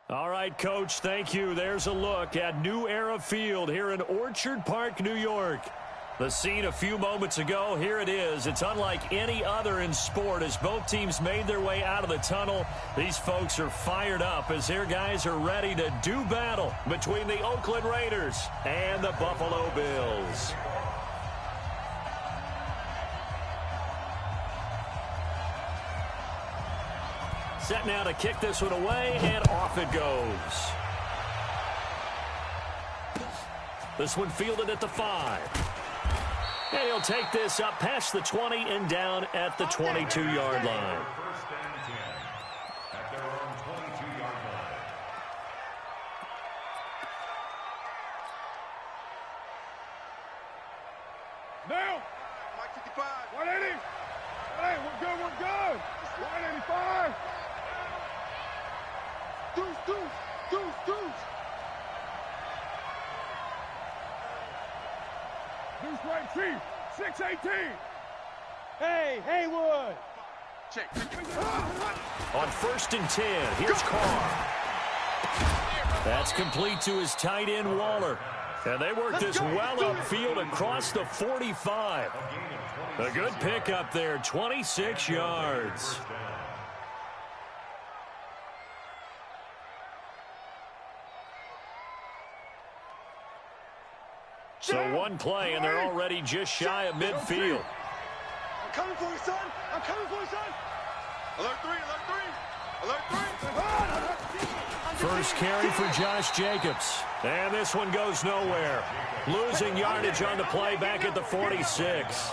All right, Coach, thank you. There's a look at New Era Field here in Orchard Park, New York. The scene a few moments ago, here it is. It's unlike any other in sport as both teams made their way out of the tunnel. These folks are fired up as their guys are ready to do battle between the Oakland Raiders and the Buffalo Bills. Set now to kick this one away, and off it goes. This one fielded at the 5. And he'll take this up past the 20 and down at the 22-yard line. First and 10 at their own 22-yard line. Now, Mike 55, 180. Hey, we're good, we're good. 185. Deuce, deuce, deuce, deuce. Deuce right, Chief. 618. Hey, Haywood. Check. On first and 10, here's Carr. That's complete to his tight end, Waller. And they work this well upfield across the 45. A good pickup there, 26 yards. So one play, and they're already just shy of midfield. I'm coming for you, son. I'm coming for you, son. Alert 3, alert 3. Alert 3. First carry for Josh Jacobs. And this one goes nowhere. Losing yardage on the play back at the 46.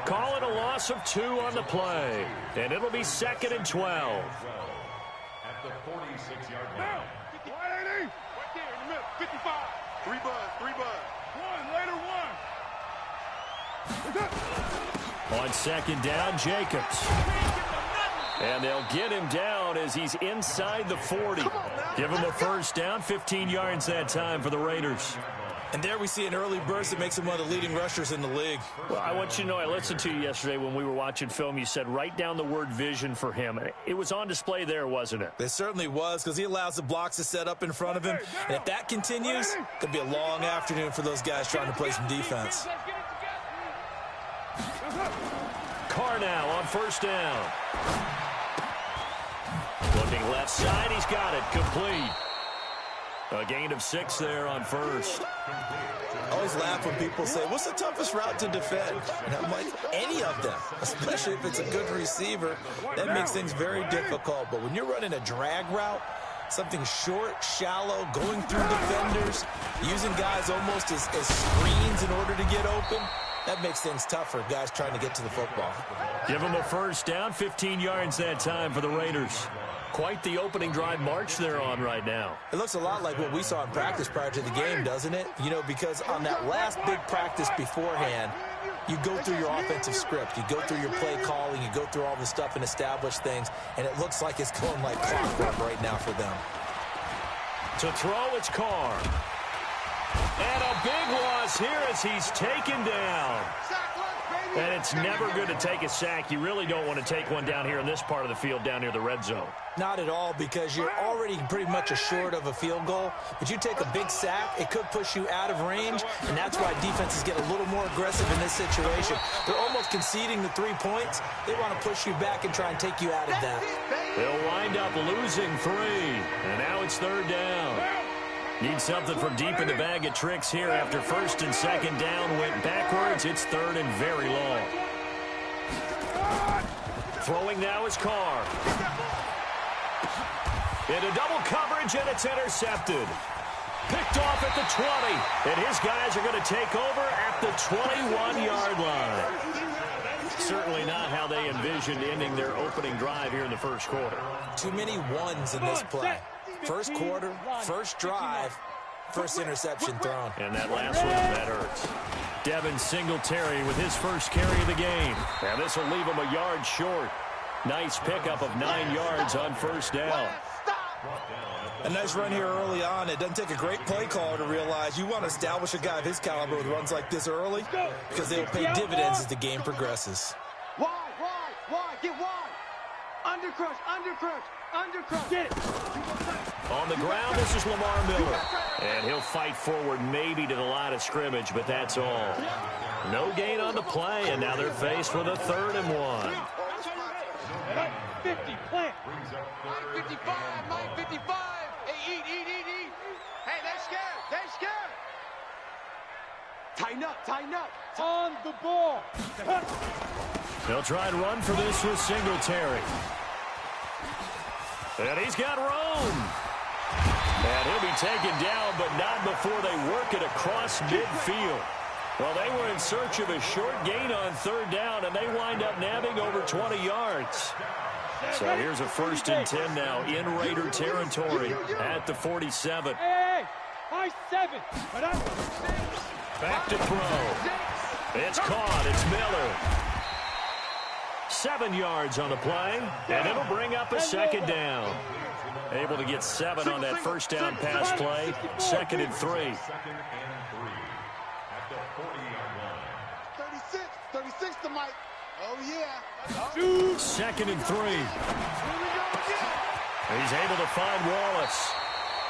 Call it a loss of 2 on the play. And it'll be 2nd and 12. At the 46-yard line. Now, 180. Right there in the middle, 55. 3 bud. One, later one. On second down, Jacobs. And they'll get him down as he's inside the 40. Give him a first down, 15 yards that time for the Raiders. And there we see an early burst that makes him one of the leading rushers in the league. Well, I want you to know, I listened to you yesterday when we were watching film. You said write down the word vision for him. It was on display there, wasn't it? It certainly was, because he allows the blocks to set up in front of him. And if that continues, it could be a long afternoon for those guys trying to play some defense. Carr now on first down. Looking left side, he's got it, complete. A gain of 6 there on first. I always laugh when people say, what's the toughest route to defend? And I'm like, any of them, especially if it's a good receiver. That makes things very difficult. But when you're running a drag route, something short, shallow, going through defenders, using guys almost as screens in order to get open, that makes things tougher, guys trying to get to the football. Give them a first down, 15 yards that time for the Raiders. Quite the opening drive march they're on right now. It looks a lot like what we saw in practice prior to the game, doesn't it? You know, because on that last big practice beforehand, you go through your offensive script. You go through your play calling. You go through all the stuff and establish things. And it looks like it's going like clockwork right now for them. To throw, it's Carr. And a big loss here as he's taken down. And it's never good to take a sack. You really don't want to take one down here in this part of the field down near the red zone. Not at all, because you're already pretty much assured of a field goal. But you take a big sack, it could push you out of range, and that's why defenses get a little more aggressive in this situation. They're almost conceding the 3 points. They want to push you back and try and take you out of that. They'll wind up losing 3, and now it's 3rd down. Need something from deep in the bag of tricks here after first and second down went backwards. It's 3rd and very long. Throwing now is Carr. Into double coverage, and it's intercepted. Picked off at the 20, and his guys are going to take over at the 21-yard line. Certainly not how they envisioned ending their opening drive here in the first quarter. Too many ones in this play. First quarter, first drive, first interception thrown. And that last one, that hurts. Devin Singletary with his first carry of the game. And this will leave him a yard short. Nice pickup of 9 yards on first down. A nice run here early on. It doesn't take a great play caller to realize you want to establish a guy of his caliber with runs like this early because they will pay dividends as the game progresses. Wide, get wide. Undercrush, Get it. On the ground, this is Lamar Miller. And he'll fight forward maybe to the line of scrimmage, but that's all. No gain on the play, and now they're faced with a 3rd and 1. 50, plant. 55, 55. Hey, eat. Hey, they're scared. Tighten up. On the ball. They'll try and run for this with Singletary. And he's got Rome. And he'll be taken down, but not before they work it across midfield. Well, they were in search of a short gain on 3rd down, and they wind up nabbing over 20 yards. So here's a 1st and 10 now in Raider territory at the 47. Hey, high 7. Back to throw. It's caught. It's Miller. 7 yards on the play, and it'll bring up a 2nd down. Able to get 7 on that 1st down pass play. 2nd and 3. 36 to Mike. Oh, yeah. 2nd and 3. He's able to find Wallace.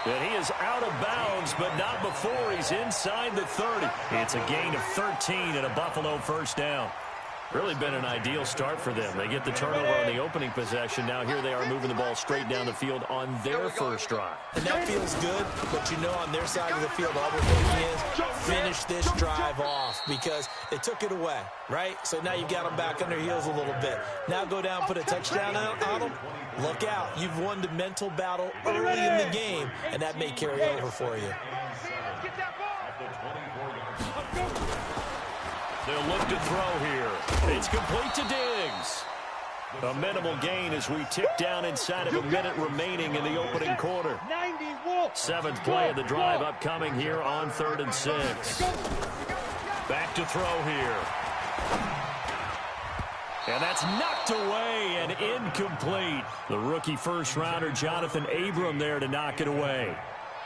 And he is out of bounds, but not before he's inside the 30. It's a gain of 13 and a Buffalo 1st down. Really been an ideal start for them. They get the turnover on the opening possession. Now here they are moving the ball straight down the field on their 1st drive. And that feels good, but you know on their side of the field, all they're thinking is finish this drive off because they took it away, right? So now you've got them back on their heels a little bit. Now go down, put a touchdown on them. Look out. You've won the mental battle early in the game, and that may carry over for you. They'll look to throw here. It's complete to Diggs. A minimal gain as we tick down inside of a minute remaining in the opening quarter. 7th play of the drive upcoming here on 3rd and 6. Back to throw here. And that's knocked away and incomplete. The rookie 1st-rounder Jonathan Abram there to knock it away.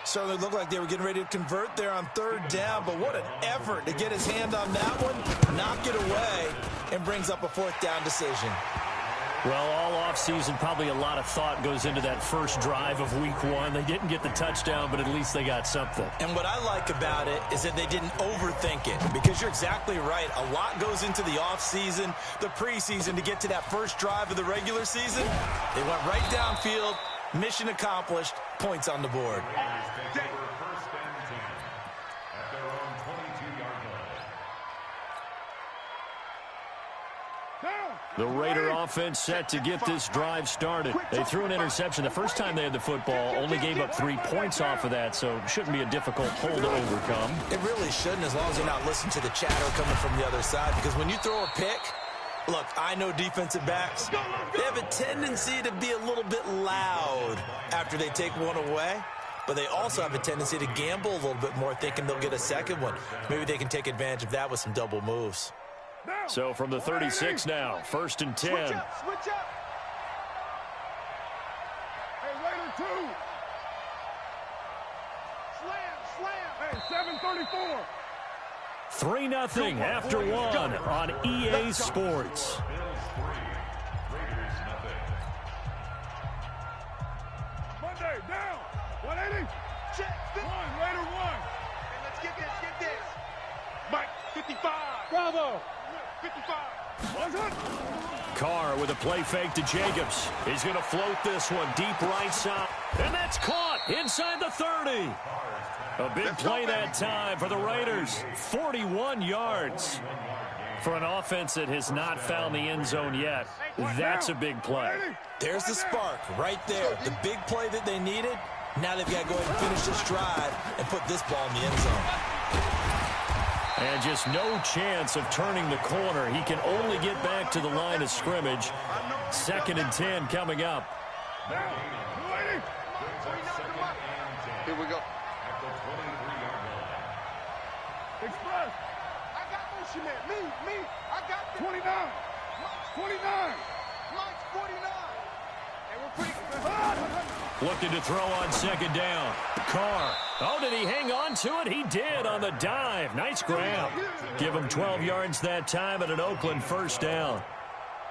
Certainly looked like they were getting ready to convert there on 3rd down, but what an effort to get his hand on that one, knock it away, and brings up a 4th down decision. Well, all offseason, probably a lot of thought goes into that 1st drive of week 1. They didn't get the touchdown, but at least they got something. And what I like about it is that they didn't overthink it, because you're exactly right. A lot goes into the offseason, the preseason to get to that 1st drive of the regular season. They went right downfield, mission accomplished, points on the board. The Raider offense set to get this drive started. They threw an interception the first time they had the football, only gave up 3 points off of that, so shouldn't be a difficult hole to overcome. It really shouldn't, as long as you're not listening to the chatter coming from the other side, because when you throw a pick, look, I know defensive backs, they have a tendency to be a little bit loud after they take one away, but they also have a tendency to gamble a little bit more, thinking they'll get a 2nd one. Maybe they can take advantage of that with some double moves. So from the 36 now, 1st and 10. Switch up. Hey, Raider 2. Slam. Hey, 7:34. 3-0 after 1 on EA Sports. Monday, down. 180. Check. 1, Raider 1. Hey, let's get this. Mike, 55. Bravo. 55. Carr with a play fake to Jacobs. He's going to float this one deep right side. And that's caught inside the 30. A big play that time for the Raiders. 41 yards. For an offense that has not found the end zone yet, that's a big play. There's the spark right there. The big play that they needed. Now they've got to go ahead and finish this drive and put this ball in the end zone. And just no chance of turning the corner. He can only get back to the line of scrimmage. 2nd and 10 coming up. Here we go. Express. I got motion man. Me. I got the 29. 29. Mike's 49. And we're pretty good. Looking to throw on 2nd down. Carr. Oh, did he hang on to it? He did on the dive. Nice grab. Give him 12 yards that time at an Oakland 1st down.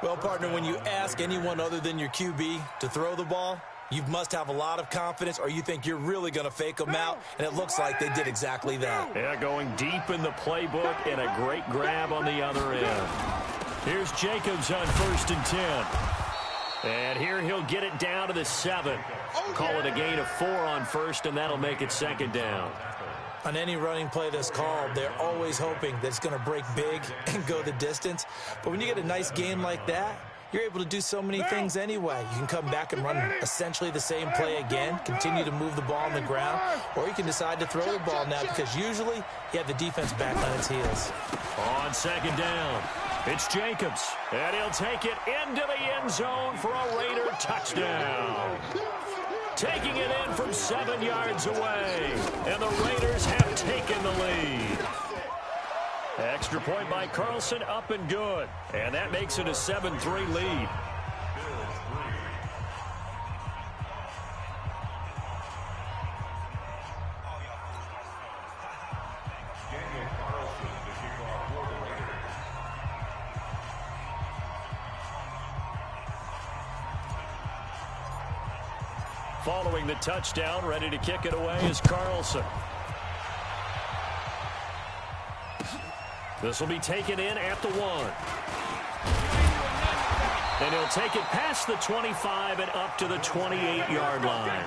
Well, partner, when you ask anyone other than your QB to throw the ball, You must have a lot of confidence, or you think you're really going to fake them out, and it looks like they did exactly that. Yeah, going deep in the playbook, and a great grab on the other end. Here's Jacobs on 1st and 10. And here he'll get it down to the 7. Call it a gain of 4 on 1st, and that'll make it 2nd down. On any running play that's called, they're always hoping that it's going to break big and go the distance. But when you get a nice game like that, you're able to do so many things anyway. You can come back and run essentially the same play again, continue to move the ball on the ground, or you can decide to throw the ball now because usually you have the defense back on its heels. On 2nd down, it's Jacobs, and he'll take it into the end zone for a Raider touchdown. Taking it in from 7 yards away, and the Raiders have taken the lead. Extra point by Carlson, up and good. And that makes it a 7-3 lead. Following the touchdown, ready to kick it away is Carlson. This will be taken in at the 1. And he'll take it past the 25 and up to the 28-yard line.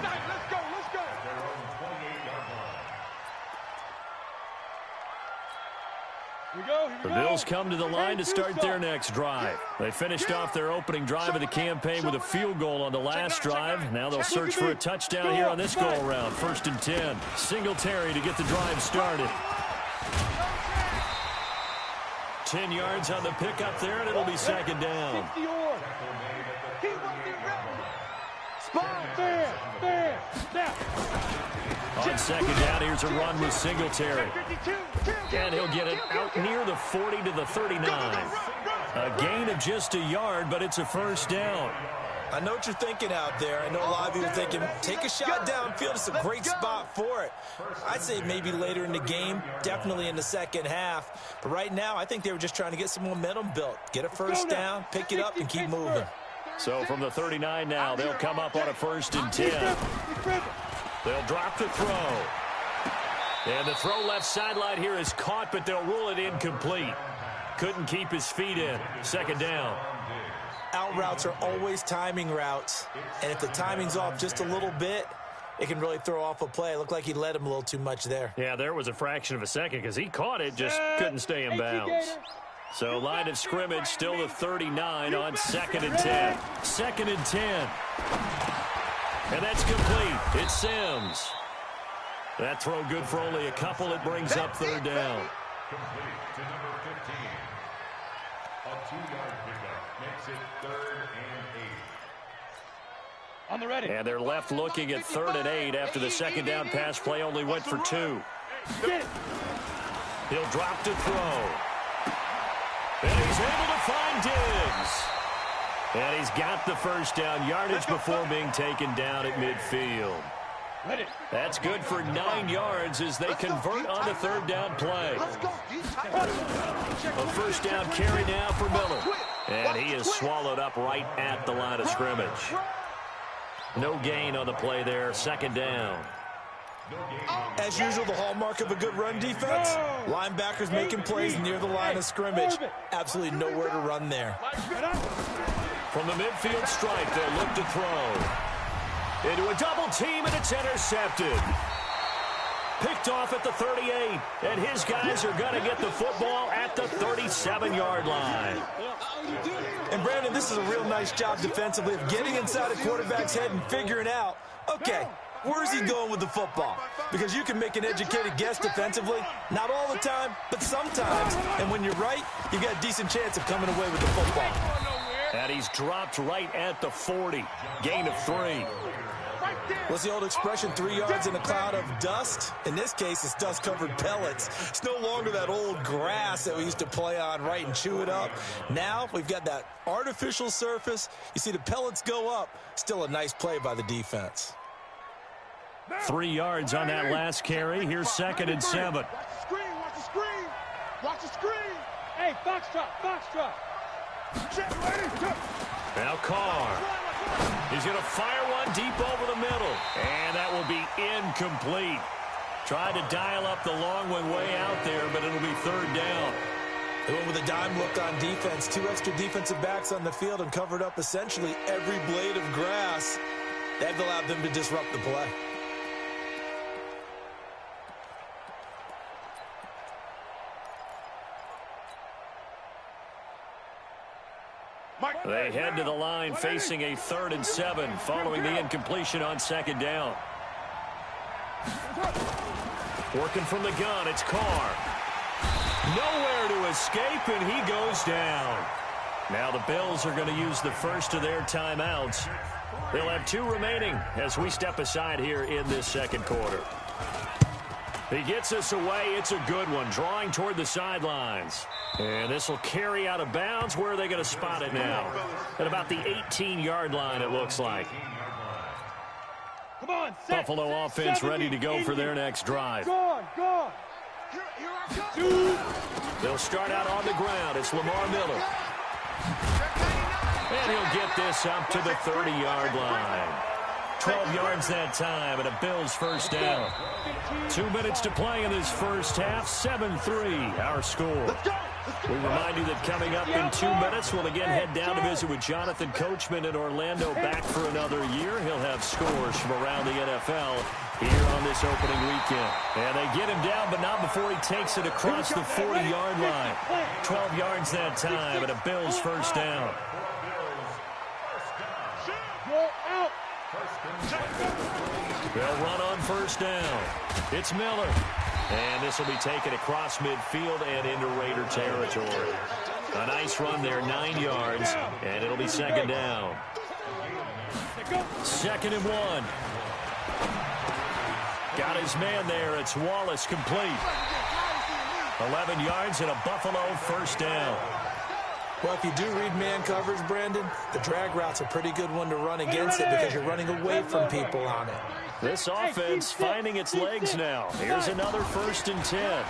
The Bills come to the line to start their next drive. They finished off their opening drive of the campaign with a field goal on the last drive. Now they'll search for a touchdown here on this go-around. 1st and 10. Singletary to get the drive started. 10 yards on the pickup there, and it'll be 2nd down. On 2nd down, here's a run with Singletary. And he'll get it out near the 40 to the 39. A gain of just a yard, but it's a 1st down. I know what you're thinking out there. I know a lot of you are thinking, take a shot downfield. It's a great spot for it. I'd say maybe later in the game, definitely in the second half. But right now, I think they were just trying to get some momentum built. Get a 1st down, pick it up, and keep moving. So from the 39 now, they'll come up on a 1st and 10. They'll drop the throw. And the throw left sideline here is caught, but they'll rule it incomplete. Couldn't keep his feet in. 2nd down. Out routes are always timing routes, and if the timing's off just a little bit, it can really throw off a play. It looked like he led him a little too much there. Yeah, there was a fraction of a second because he caught it, just couldn't stay in bounds. So line of scrimmage, still the 39 on 2nd and 10. 2nd and 10. And that's complete. It's Sims. That throw good for only a couple. It brings up 3rd down. Complete to number 15. A 2-yard pickup makes it 3rd and 8. On the ready. And they're left looking at 3rd and 8 after the 2nd down pass play only went for 2. He'll drop to throw. And he's able to find Diggs. And he's got the 1st down yardage before being taken down at midfield. That's good for 9 yards as they convert on the 3rd down play. A 1st down carry now for Miller. And he is swallowed up right at the line of scrimmage. No gain on the play there. 2nd down. As usual, the hallmark of a good run defense, linebackers making plays near the line of scrimmage. Absolutely nowhere to run there. From the midfield stripe, they'll look to throw. Into a double team, and it's intercepted. Picked off at the 38, and his guys are going to get the football at the 37-yard line. And Brandon, this is a real nice job defensively of getting inside a quarterback's head and figuring out, okay, where's he going with the football? Because you can make an educated guess defensively, not all the time, but sometimes. And when you're right, you've got a decent chance of coming away with the football. And he's dropped right at the 40. Gain of 3. What's the old expression, 3 yards in a cloud of dust? In this case, it's dust-covered pellets. It's no longer that old grass that we used to play on, right, and chew it up. Now we've got that artificial surface. You see the pellets go up. Still a nice play by the defense. 3 yards on that last carry. Here's 2nd and 7. Watch the screen, watch the screen. Watch the screen. Hey, foxtrot, foxtrot. Now Carr. He's going to fire one deep over the middle. And that will be incomplete. Tried to dial up the long one way out there, but it'll be third down. They went with a dime look on defense. 2 extra defensive backs on the field and covered up essentially every blade of grass. That allowed them to disrupt the play. They head to the line facing a 3rd and 7 following the incompletion on 2nd down. Working from the gun, it's Carr. Nowhere to escape, and he goes down. Now the Bills are going to use the first of their timeouts. They'll have 2 remaining as we step aside here in this second quarter. He gets us away. It's a good one, drawing toward the sidelines. And this will carry out of bounds. Where are they going to spot it now? At about the 18-yard line, it looks like. Come on, Buffalo offense ready to go for their next drive. Go. They'll start out on the ground. It's Lamar Miller. And he'll get this up to the 30-yard line. 12 yards that time, and a Bills first down. 2 minutes to play in this first half. 7-3, our score. We remind you that coming up in 2 minutes, we'll again head down to visit with Jonathan Coachman in Orlando, back for another year. He'll have scores from around the NFL here on this opening weekend. And they get him down, but not before he takes it across the 40-yard line. 12 yards that time, and a Bills first down. They'll run on first down. It's Miller. And this will be taken across midfield and into Raider territory. A nice run there, 9 yards, and it'll be second down. 2nd and 1. Got his man there. It's Wallace, complete. 11 yards and a Buffalo first down. Well, if you do read man coverage, Brandon, the drag route's a pretty good one to run against it because you're running away from people on it. This offense finding its legs now. Here's another 1st and 10.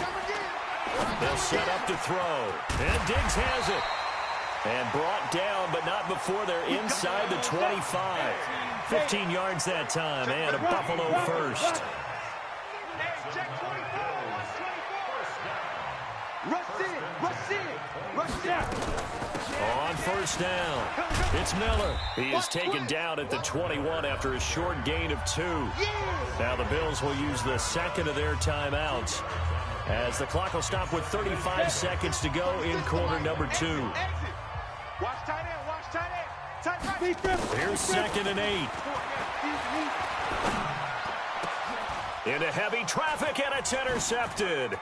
They'll set up to throw. And Diggs has it. And brought down, but not before they're inside the 25. 15 yards that time, and a Buffalo first. On first down, it's Miller. He is taken down at the 21 after a short gain of 2. Now the Bills will use the second of their timeouts as the clock will stop with 35 seconds to go in quarter number 2. Here's 2nd and 8. Into heavy traffic, and it's intercepted.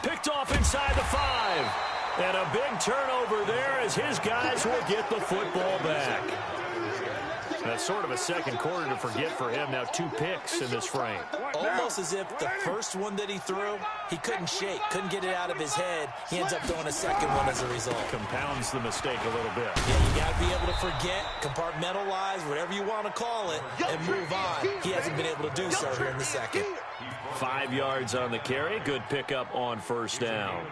Picked off inside the 5. And a big turnover there as his guys will get the football back. That's sort of a second quarter to forget for him. Now 2 picks in this frame. Almost as if the first one that he threw, he couldn't shake, couldn't get it out of his head. He ends up throwing a second one as a result. Compounds the mistake a little bit. Yeah, you got to be able to forget, compartmentalize, whatever you want to call it, and move on. He hasn't been able to do so here in the second. 5 yards on the carry. Good pickup on first down.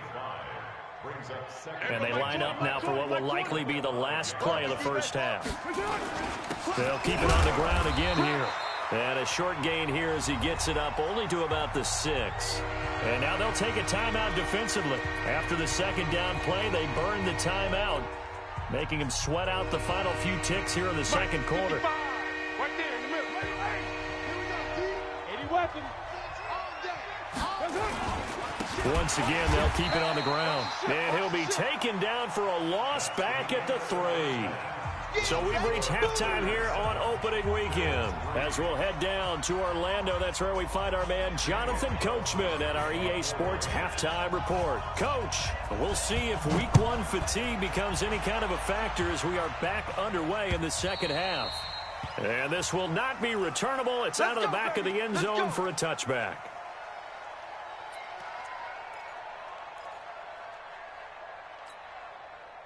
And they line up now for what will likely be the last play of the first half. They'll keep it on the ground again here. And a short gain here as he gets it up only to about the 6. And now they'll take a timeout defensively. After the second down play, they burn the timeout, making him sweat out the final few ticks here in the second quarter. Right there in the middle. Here we go, 80 weapons. Once again, they'll keep it on the ground. And he'll be taken down for a loss back at the 3. So we've reached halftime here on opening weekend. As we'll head down to Orlando, that's where we find our man Jonathan Coachman at our EA Sports Halftime Report. Coach, we'll see if Week 1 fatigue becomes any kind of a factor as we are back underway in the second half. And this will not be returnable. It's out of the back of the end zone for a touchback.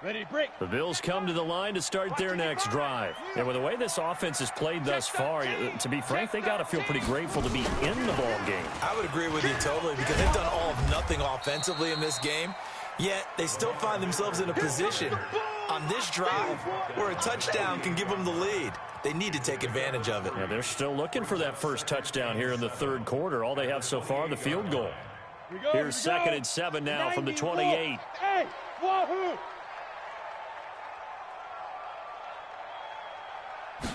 Ready to break. The Bills come to the line to start their next drive. And with the way this offense has played thus far, to be frank, they got to feel pretty grateful to be in the ball game. I would agree with you totally because they've done all of nothing offensively in this game, yet they still find themselves in a position on this drive where a touchdown can give them the lead. They need to take advantage of it. Yeah, they're still looking for that first touchdown here in the third quarter. All they have so far, the field goal. Here's 2nd and 7 now from the 28. Hey, wahoo!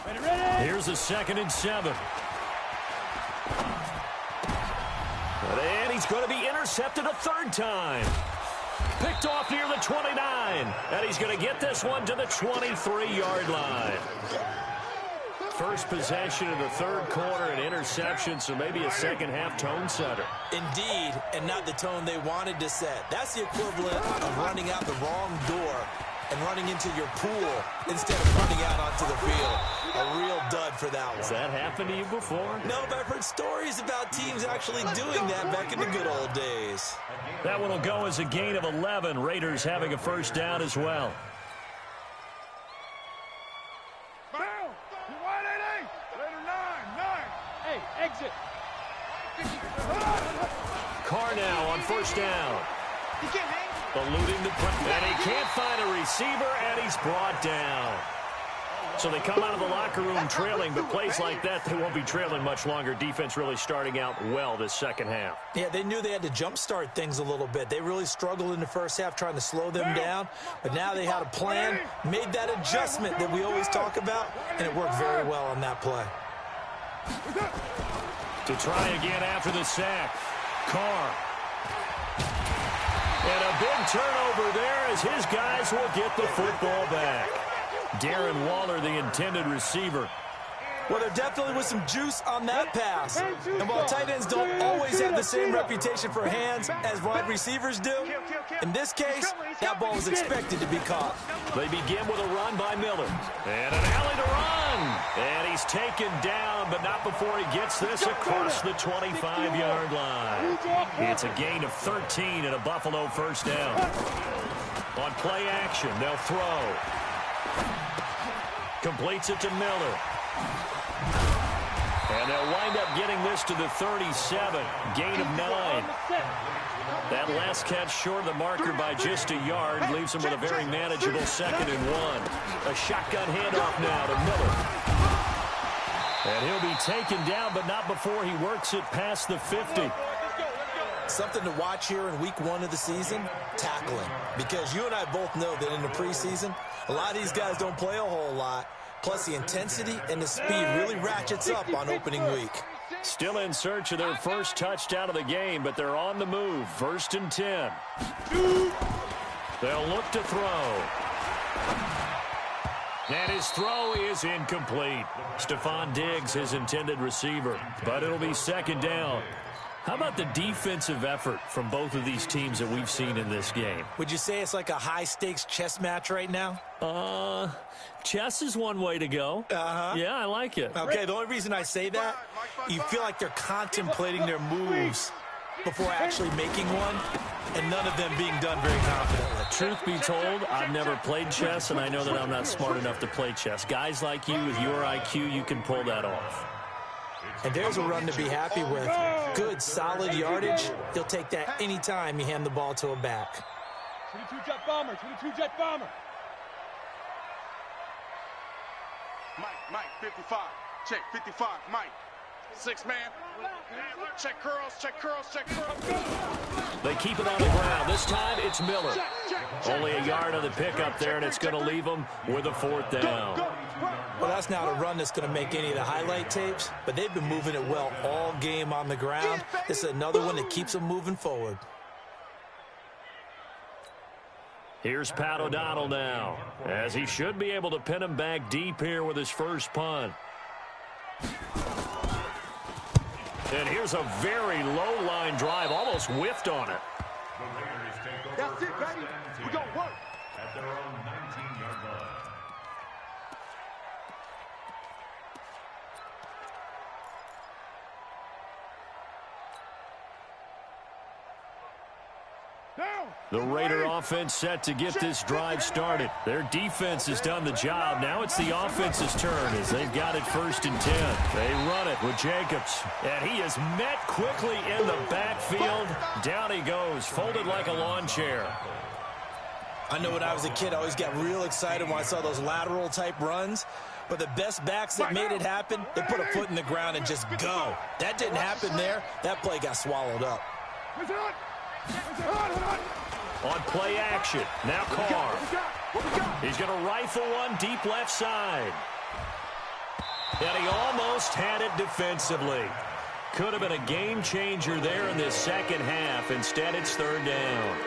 Ready? Here's a 2nd and 7. And he's going to be intercepted a third time. Picked off near the 29. And he's going to get this one to the 23-yard line. First possession in the third quarter, an interception, so maybe a second-half tone setter. Indeed, and not the tone they wanted to set. That's the equivalent of running out the wrong door and running into your pool instead of running out onto the field. A real dud for that one. Has that happened to you before? No, but I've heard stories about teams actually doing that back in the good old days. That one will go as a gain of 11. Raiders having a first down as well. Exit. Carr now on first down. Eluding the pressure. And he can't find a receiver, and he's brought down. So they come out of the locker room trailing, but plays like that, they won't be trailing much longer. Defense really starting out well this second half. Yeah, they knew they had to jumpstart things a little bit. They really struggled in the first half trying to slow them down, but now they had a plan, made that adjustment that we always talk about, and it worked very well on that play. To try again after the sack. Carr. And a big turnover there as his guys will get the football back. Darren Waller, the intended receiver. Well, there definitely was some juice on that pass. And while tight ends don't always have the same reputation for hands as wide receivers do, in this case, that ball was expected to be caught. They begin with a run by Miller. And an alley to run. And he's taken down, but not before he gets this across the 25-yard line. It's a gain of 13 and a Buffalo first down. On play action, they'll throw. Completes it to Miller. And they'll wind up getting this to the 37. Gain of 9. That last catch short of the marker by just a yard leaves him with a very manageable 2nd and 1. A shotgun handoff now to Miller. And he'll be taken down, but not before he works it past the 50. Something to watch here in week 1 of the season, tackling. Because you and I both know that in the preseason, a lot of these guys don't play a whole lot. Plus, the intensity and the speed really ratchets up on opening week. Still in search of their first touchdown of the game, but they're on the move. 1st and 10. They'll look to throw. And his throw is incomplete. Stephon Diggs, his intended receiver. But it'll be 2nd down. How about the defensive effort from both of these teams that we've seen in this game? Would you say it's like a high-stakes chess match right now? Chess is one way to go. Yeah, I like it. Okay, the only reason I say that, you feel like they're contemplating their moves before actually making one, and none of them being done very confidently. Truth be told, I've never played chess, and I know that I'm not smart enough to play chess. Guys like you with your IQ, you can pull that off. And there's a run to be happy with. Good, solid yardage. He'll take that anytime you hand the ball to a back. 22 jet bomber, 22 jet bomber. Mike, 55. Check, 55, Mike. 6 man. Check curls, check curls, check curls. They keep it on the ground. This time it's Miller. Only a yard on the pickup there, and it's going to leave them with a 4th down. Well, that's not a run that's going to make any of the highlight tapes, but they've been moving it well all game on the ground. This is another one that keeps them moving forward. Here's Pat O'Donnell now, as he should be able to pin him back deep here with his first punt. And here's a very low-line drive, almost whiffed on it. That's it, baby. We're going to work. At their own 19-yard line. The Raider offense set to get this drive started. Their defense has done the job. Now it's the offense's turn as they've got it 1st and 10. They run it with Jacobs. And he is met quickly in the backfield. Down he goes, folded like a lawn chair. I know when I was a kid, I always got real excited when I saw those lateral type runs. But the best backs that made it happen, they put a foot in the ground and just go. That didn't happen there. That play got swallowed up. On play action, now Carr. He's going to rifle one deep left side. And he almost had it defensively. Could have been a game changer there in this second half. Instead, it's third down.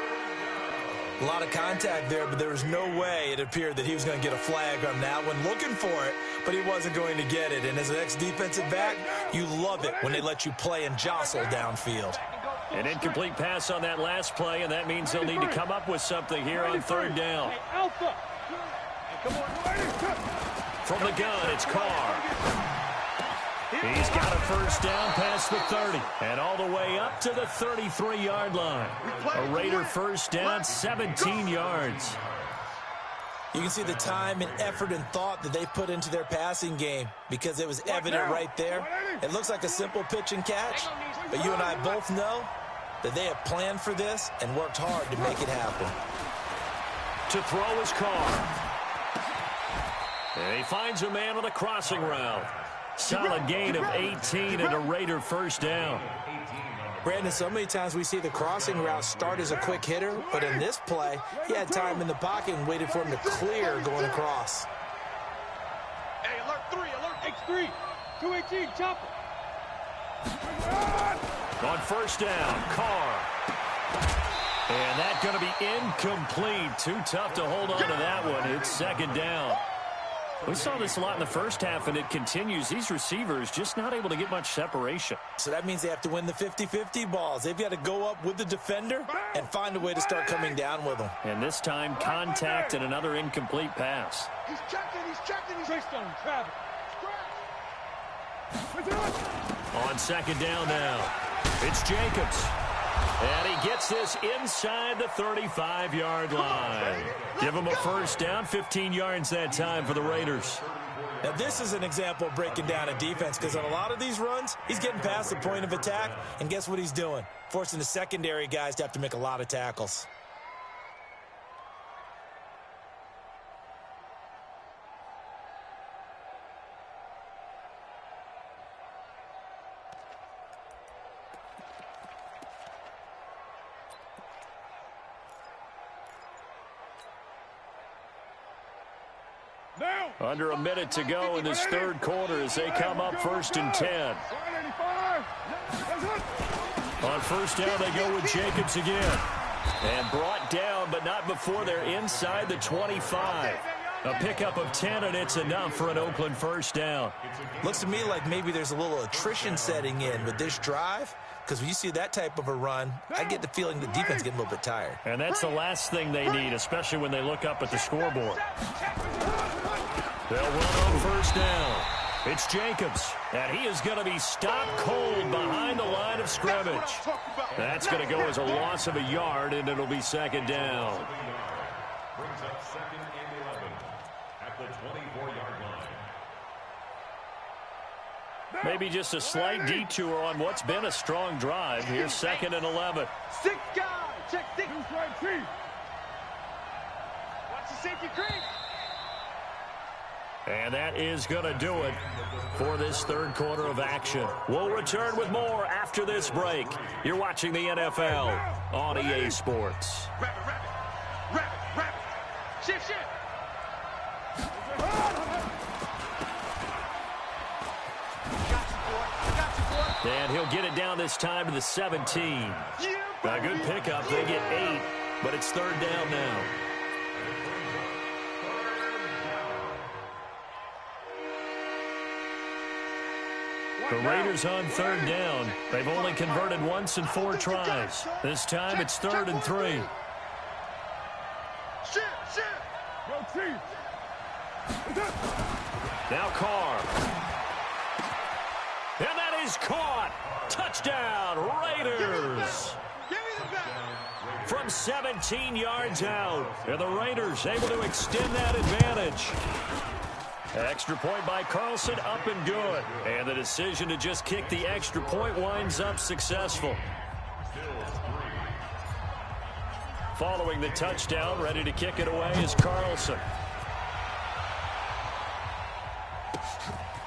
A lot of contact there, but there was no way it appeared that he was going to get a flag on that one. Looking for it, but he wasn't going to get it. And as an ex-defensive back, you love it when they let you play and jostle downfield. An incomplete pass on that last play, and that means they'll need to come up with something here on third down. From the gun, it's Carr. He's got a first down past the 30 and all the way up to the 33-yard line. A Raider first down, 17 yards. You can see the time and effort and thought that they put into their passing game because it was evident right there. It looks like a simple pitch and catch, but you and I both know that they have planned for this and worked hard to make it happen. To throw is Carr. And he finds a man on the crossing route. Solid gain of 18 and a Raider first down. Brandon, so many times we see the crossing route start as a quick hitter, but in this play, he had time in the pocket and waited for him to clear going across. Hey, alert 3, alert X3, 218, chopper. On first down, Carr. And that's going to be incomplete. Too tough to hold on to that one. It's second down. We saw this a lot in the first half, and it continues. These receivers just not able to get much separation. So that means they have to win the 50-50 balls. They've got to go up with the defender and find a way to start coming down with them. And this time, contact and another incomplete pass. He's checking, he's Treystone, Travis. On second down now, it's Jacobs. And he gets this inside the 35-yard line. Give him a first down, 15 yards that time for the Raiders. Now, this is an example of breaking down a defense because on a lot of these runs, he's getting past the point of attack, and guess what he's doing? Forcing the secondary guys to have to make a lot of tackles. Under a minute to go in this third quarter as they come up first and 10. On first down, they go with Jacobs again. And brought down, but not before they're inside the 25. A pickup of 10, and it's enough for an Oakland first down. Looks to me like maybe there's a little attrition setting in with this drive, because when you see that type of a run, I get the feeling the defense getting a little bit tired. And that's the last thing they need, especially when they look up at the scoreboard. They'll run on first down. It's Jacobs, and he is going to be stopped cold behind the line of scrimmage. That's going to go as a loss of a yard, and it'll be second down. Brings up second and 11 at the 24-yard line. Maybe just a slight detour on what's been a strong drive. Here's second and 11. 6 guys, check 6. Watch the safety creep. And that is going to do it for this third quarter of action. We'll return with more after this break. You're watching the NFL on EA Sports. Rabbit. Shift. And he'll get it down this time to the 17. A good pickup. They get 8, but it's third down now. The Raiders on third down. They've only converted once in 4 tries. This time it's 3rd and 3. Now Carr. And that is caught. Touchdown, Raiders. From 17 yards out. And the Raiders able to extend that advantage. Extra point by Carlson, up and good. And the decision to just kick the extra point winds up successful. Following the touchdown, ready to kick it away is Carlson.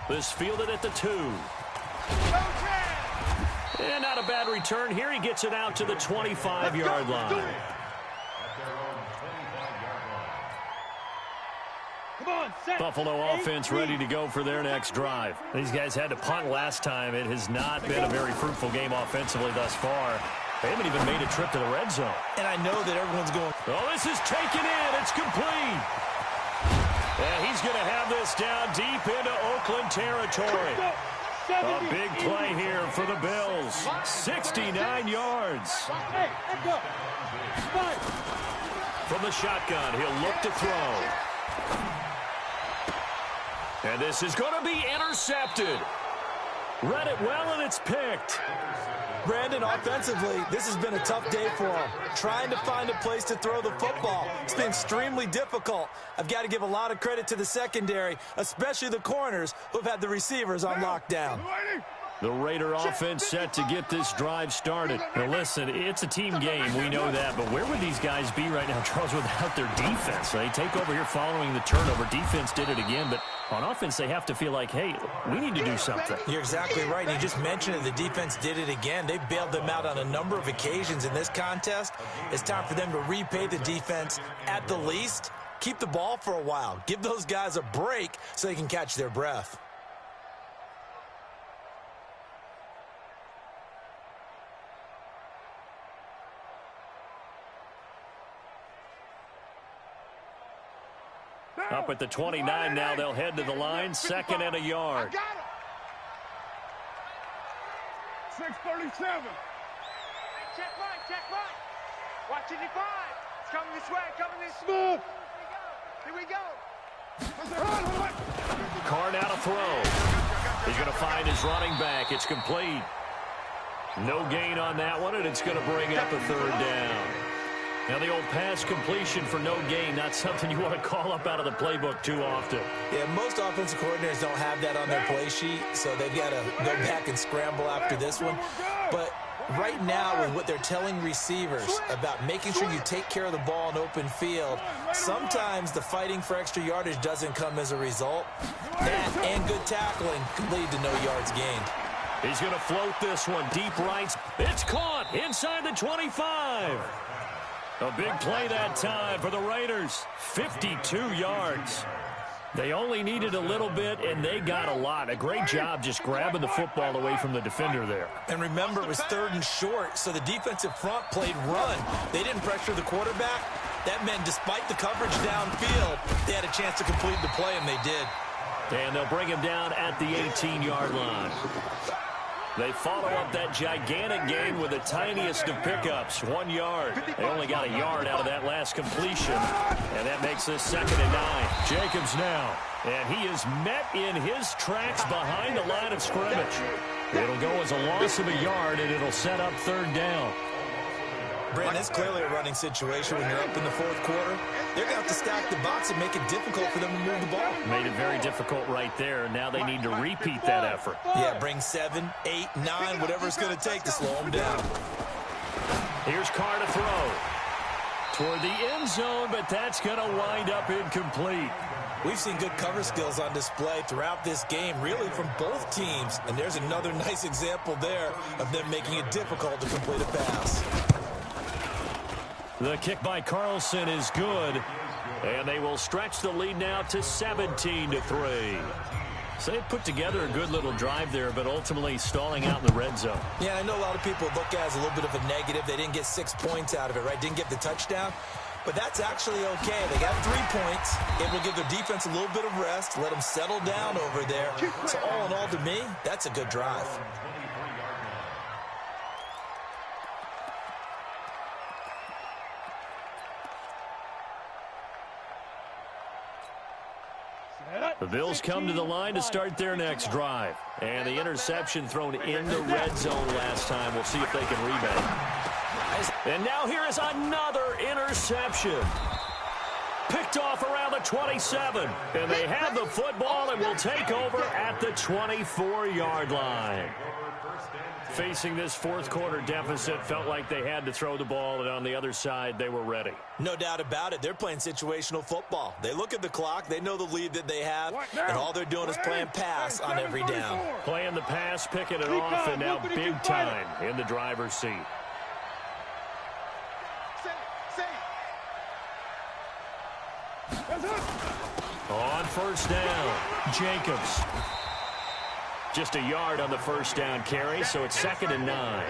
This fielded at the 2. And not a bad return here. He gets it out to the 25-yard line. Buffalo offense ready to go for their next drive. These guys had to punt last time. It has not been a very fruitful game offensively thus far. They haven't even made a trip to the red zone. And I know that everyone's going, oh, this is taken in. It's complete. And he's going to have this down deep into Oakland territory. A big play here for the Bills. 69 yards. From the shotgun, he'll look to throw. And this is going to be intercepted. Read it well, and it's picked. Brandon, offensively, this has been a tough day for him. Trying to find a place to throw the football. It's been extremely difficult. I've got to give a lot of credit to the secondary, especially the corners who've had the receivers on lockdown. The Raider offense set to get this drive started. Now, listen, it's a team game. We know that. But where would these guys be right now, Charles, without their defense? They take over here following the turnover. Defense did it again. But on offense, they have to feel like, hey, we need to do something. You're exactly right. You just mentioned it. The defense did it again. They bailed them out on a number of occasions in this contest. It's time for them to repay the defense at the least. Keep the ball for a while. Give those guys a break so they can catch their breath. Up at the 29 now, they'll head to the line. 2nd and a yard. 6:37. Check right. Watch it, 5. It's coming this way, Smooth. Here we go. Carr now to throw. He's going to find his running back. It's complete. No gain on that one, and it's going to bring up a 3rd down. Now, the old pass completion for no gain, not something you want to call up out of the playbook too often. Yeah, most offensive coordinators don't have that on their play sheet, so they've got to go back and scramble after this one. But right now, with what they're telling receivers about making sure you take care of the ball in open field, sometimes the fighting for extra yardage doesn't come as a result. That and good tackling can lead to no yards gained. He's going to float this one deep right. It's caught inside the 25. A big play that time for the Raiders. 52 yards. They only needed a little bit, and they got a lot. A great job just grabbing the football away from the defender there. And remember, it was 3rd and short, so the defensive front played run. They didn't pressure the quarterback. That meant despite the coverage downfield, they had a chance to complete the play, and they did. And they'll bring him down at the 18-yard line. They follow up that gigantic gain with the tiniest of pickups, 1 yard. They only got a yard out of that last completion, and that makes this 2nd and 9. Jacobs now, and he is met in his tracks behind the line of scrimmage. It'll go as a loss of a yard, and it'll set up 3rd down. Brandon, it's clearly a running situation when you're up in the 4th quarter. They're going to have to stack the box and make it difficult for them to move the ball. Made it very difficult right there. Now they need to repeat that effort. Yeah, bring 7, 8, 9, whatever it's going to take to slow them down. Here's Carr to throw. Toward the end zone, but that's going to wind up incomplete. We've seen good cover skills on display throughout this game, really from both teams. And there's another nice example there of them making it difficult to complete a pass. The kick by Carlson is good, and they will stretch the lead now to 17-3. So they put together a good little drive there, but ultimately stalling out in the red zone. Yeah, I know a lot of people look at it as a little bit of a negative. They didn't get 6 points out of it, right? Didn't get the touchdown. But that's actually okay. They got 3 points. It will give their defense a little bit of rest, let them settle down over there. So all in all, to me, that's a good drive. The Bills come to the line to start their next drive. And the interception thrown in the red zone last time. We'll see if they can rebound. And now here is another interception. Picked picked off around the 27. And they have the football and will take over at the 24-yard line. Facing this fourth quarter deficit, felt like they had to throw the ball, and on the other side, they were ready. No doubt about it. They're playing situational football. They look at the clock, they know the lead that they have, and all they're doing is playing pass on every down. Playing the pass, picking it off, and now big time in the driver's seat. On first down, Jacobs. Just a yard on the first down carry, so it's 2nd and 9.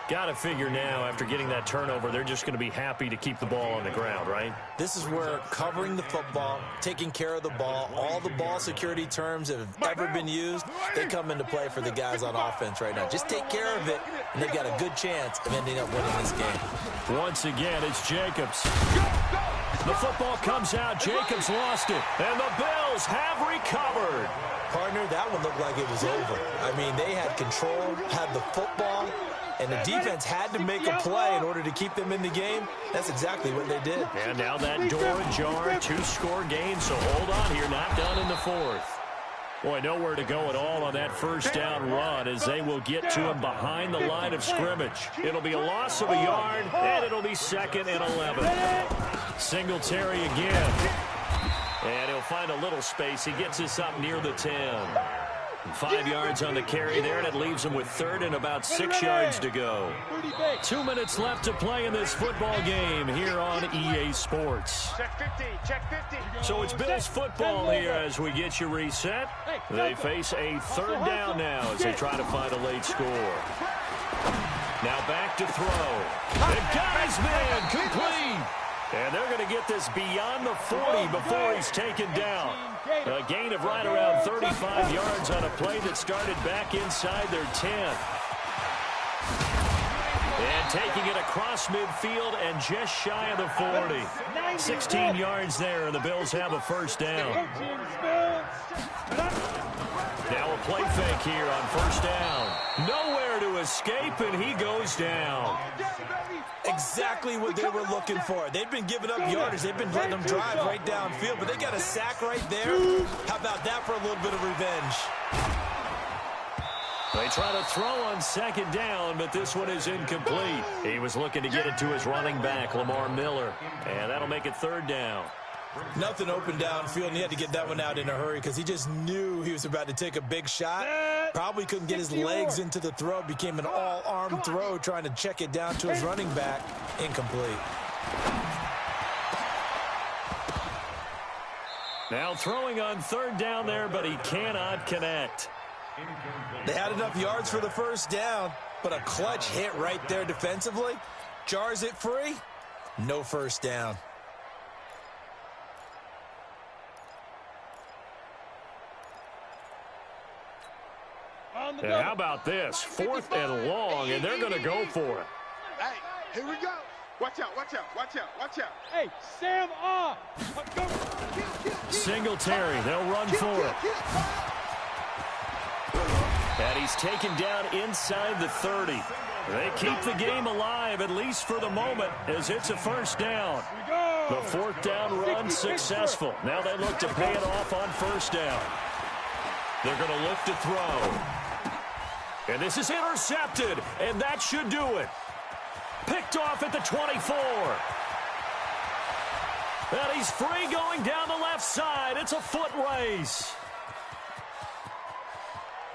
Got to figure now, after getting that turnover, they're just going to be happy to keep the ball on the ground, right? This is where covering the football, taking care of the ball, all the ball security terms that have ever been used, they come into play for the guys on offense right now. Just take care of it, and they've got a good chance of ending up winning this game. Once again, it's Jacobs. The football comes out. Jacobs lost it, and the Bills have recovered. Partner, that one looked like it was over. I mean, they had control, had the football, and the defense had to make a play in order to keep them in the game. That's exactly what they did. And now that door ajar, 2-score game, so hold on here, not done in the fourth. Boy, nowhere to go at all on that first down run as they will get to him behind the line of scrimmage. It'll be a loss of a yard, and it'll be 2nd and 11. Singletary again. And he'll find a little space. He gets us up near the 10. 5 yards on the carry there, and it leaves him with 3rd and about 6 yards to go. 2 minutes left to play in this football game here on EA Sports. Check 50, check 50. So it's Bills football here as we get you reset. They face a 3rd down now as they try to find a late score. Now back to throw. The guy's man complete. And they're going to get this beyond the 40 before he's taken down. A gain of right around 35 yards on a play that started back inside their 10. And taking it across midfield and just shy of the 40. 16 yards there, and the Bills have a first down. Now a play fake here on first down. Nowhere to escape, and he goes down. Exactly what they were looking for. They've been giving up yardage. They've been letting them drive right downfield, but they got a sack right there. How about that for a little bit of revenge? They try to throw on 2nd down, but this one is incomplete. He was looking to get it to his running back, Lamar Miller, and that'll make it 3rd down. Nothing open downfield, and he had to get that one out in a hurry because he just knew he was about to take a big shot. Probably couldn't get his legs into the throw. Became an all-arm throw, trying to check it down to his running back. Incomplete. Now throwing on 3rd down there, but he cannot connect. They had enough yards for the first down, but a clutch hit right there defensively. Jars it free. No first down. And how about this? 4th and long, and they're going to go for it. Hey, here we go. Watch out, watch out, watch out, watch out. Hey, Sam off. Singletary, they'll run for it. And he's taken down inside the 30. They keep the game alive, at least for the moment, as it's a first down. The 4th down run successful. Now they look to pay it off on first down. They're going to look to throw. And this is intercepted, and that should do it. Picked off at the 24. And he's free going down the left side. It's a foot race.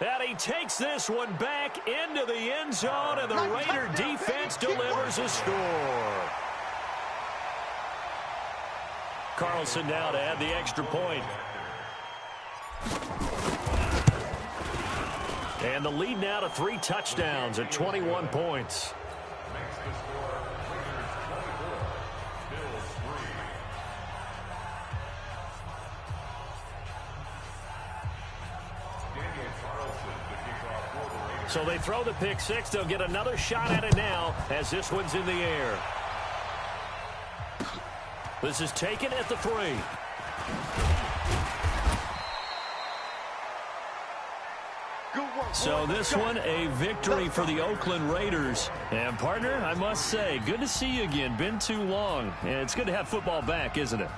And he takes this one back into the end zone, and the Raider defense delivers a score. Carlson now to add the extra point. And the lead now to 3 touchdowns at 21 points. So they throw the pick 6. They'll get another shot at it now as this one's in the air. This is taken at the 3. So this one a victory for the Oakland Raiders. And partner, I must say, good to see you again. Been too long. And it's good to have football back, isn't it?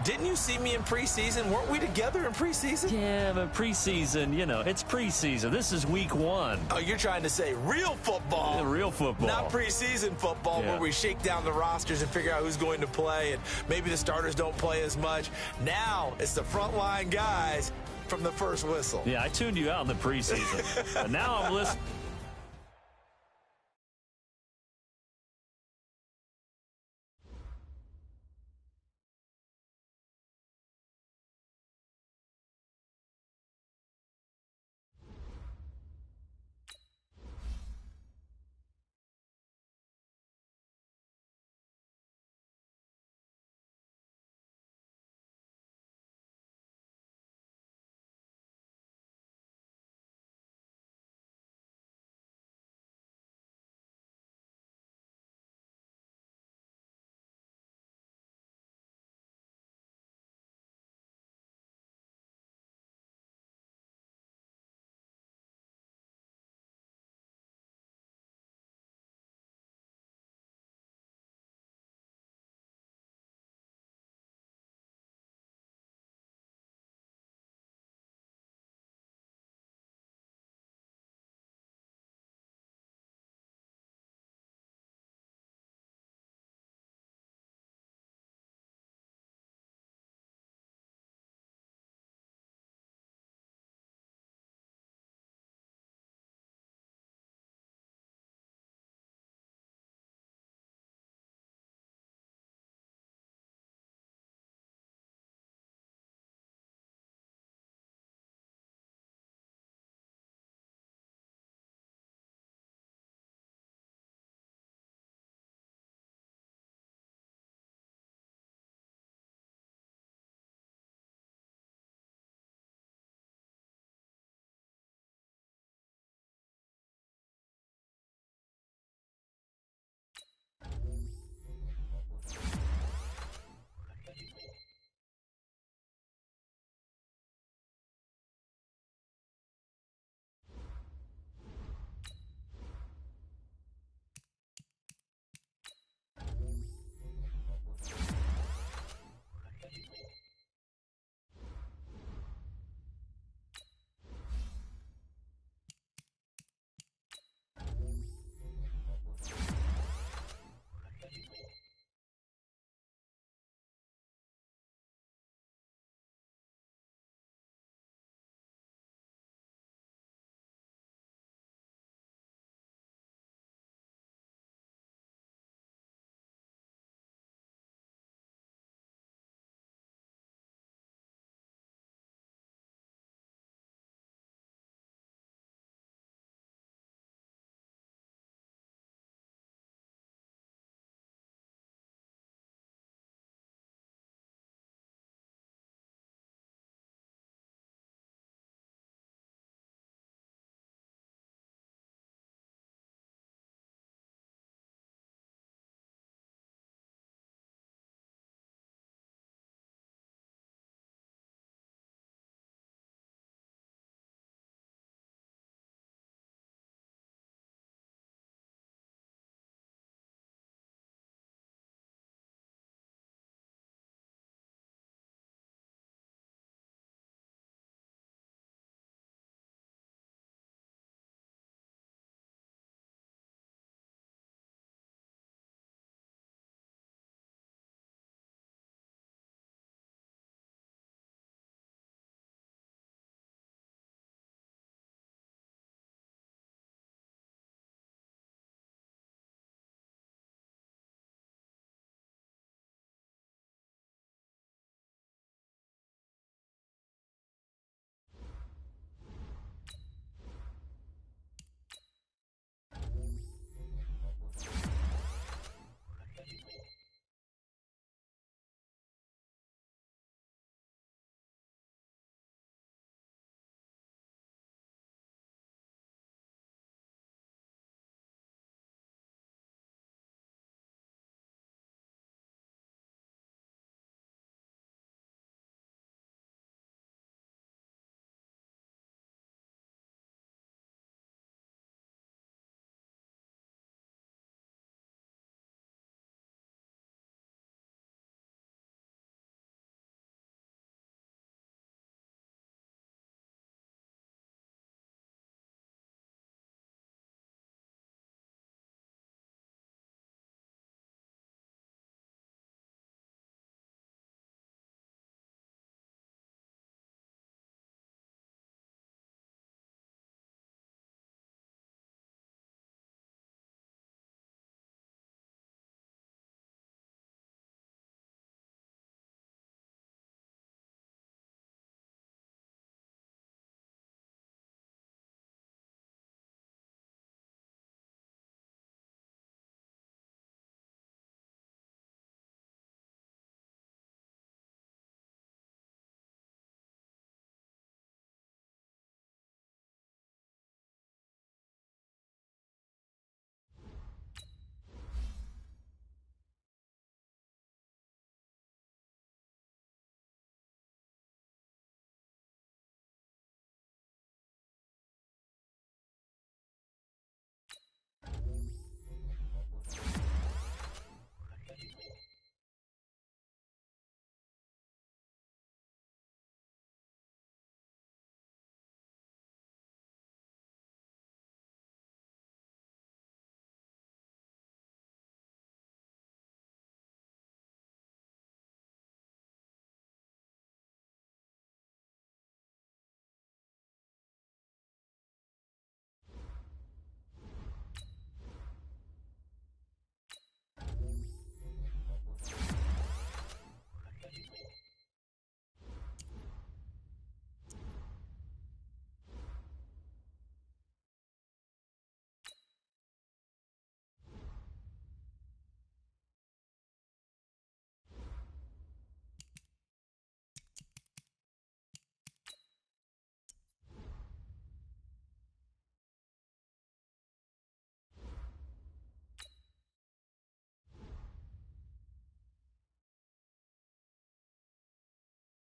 Didn't you see me in preseason? Weren't we together in preseason? Yeah, but preseason, you know, it's preseason. This is week 1. Oh, you're trying to say real football. Yeah, real football. Not preseason football where we shake down the rosters and figure out who's going to play, and maybe the starters don't play as much. Now it's the frontline guys from the first whistle. Yeah, I tuned you out in the preseason. But now I'm listening.